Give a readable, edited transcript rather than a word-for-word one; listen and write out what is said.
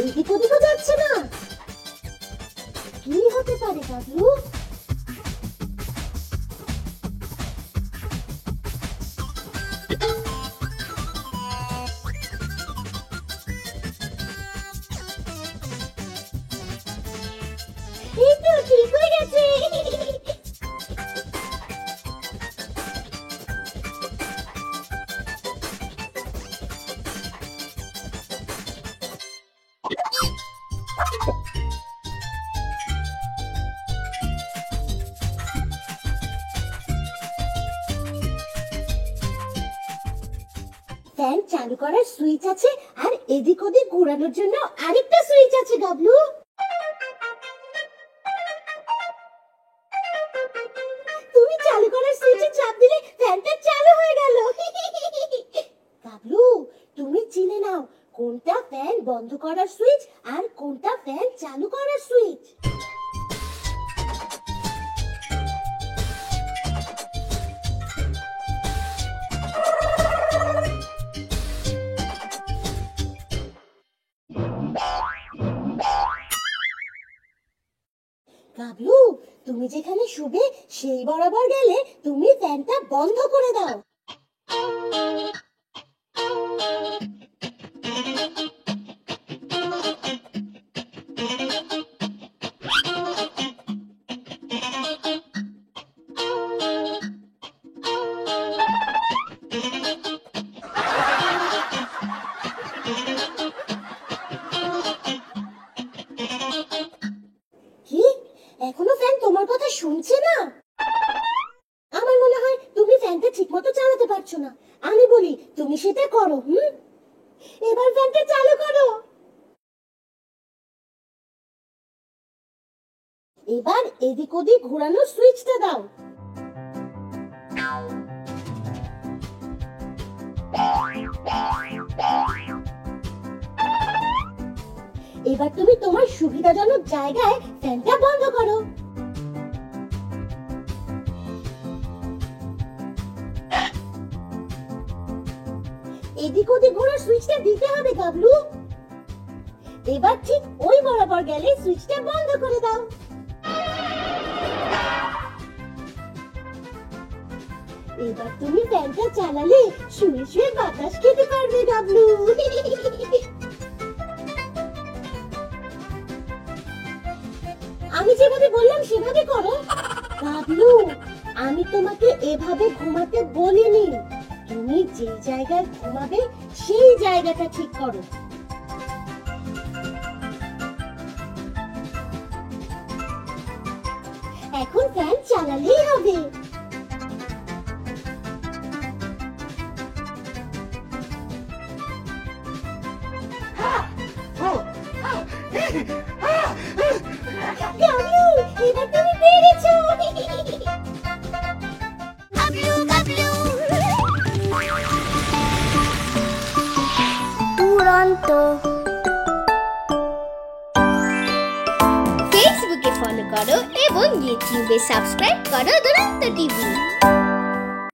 এদিক ওদিকও যাচ্ছে না। কি হতে পারে গাবলু? এই তো ঠিক হয়ে গেছে। ফ্যান চালু করার সুইচ আছে আর এদিক ওদিক ঘোরানোর জন্য আরেকটা সুইচ আছে গাবলু। তুমি চালু করার সুইচে চাপ দিলে ফ্যানটা চালু হয়ে গেল। গাবলু, তুমি চিনে নাও কোনটা ফ্যান বন্ধ করার সুইচ আর কোনটা ফ্যান চালু করার সুইচ। গাবলু, তুমি যেখানে শুবে সেই বরাবর গেলে তুমি ফ্যানটা বন্ধ করে দাও। কি? এখনো ফ্যান তোমার কথা শুনছে না? আমার মনে হয় তুমি ফ্যানটা ঠিকমতো চালাতে পারছো না। আমি বলি তুমি সেটা করো। এবার ফ্যানটা চালু করো। এবার এদিক ওদিক ঘোরানোর সুইচটা দাও। এবার তুমি তোমার সুবিধাজনক জায়গায় ফ্যানটা বন্ধ করো। এদিক ওদিক ঘোরার সুইচটা দিতে হবে গাবলু। এবার ঠিক ওই বরাবর গেলে সুইচটা বন্ধ করে দাও। এবার তুমি ফ্যানটা চালালে শুয়ে শুয়ে বাতাস খেতে পারবে গাবলু। আমি যেভাবে বললাম সেভাবে করো। গাবলু, আমি তোমাকে এভাবে ঘুমাতে বলিনি। তুমি যে জায়গায় ঘুমাবে সেই জায়গাটা ঠিক করো। এখন ফ্যান চালালেই হবে। গাবলু, এবার তুমি পেরেছো। গাবলু গাবলু দুরন্ত। ফেসবুকে ফলো করো এবং ইউটিউবে সাবস্ক্রাইব করো দুরন্ত টিভি।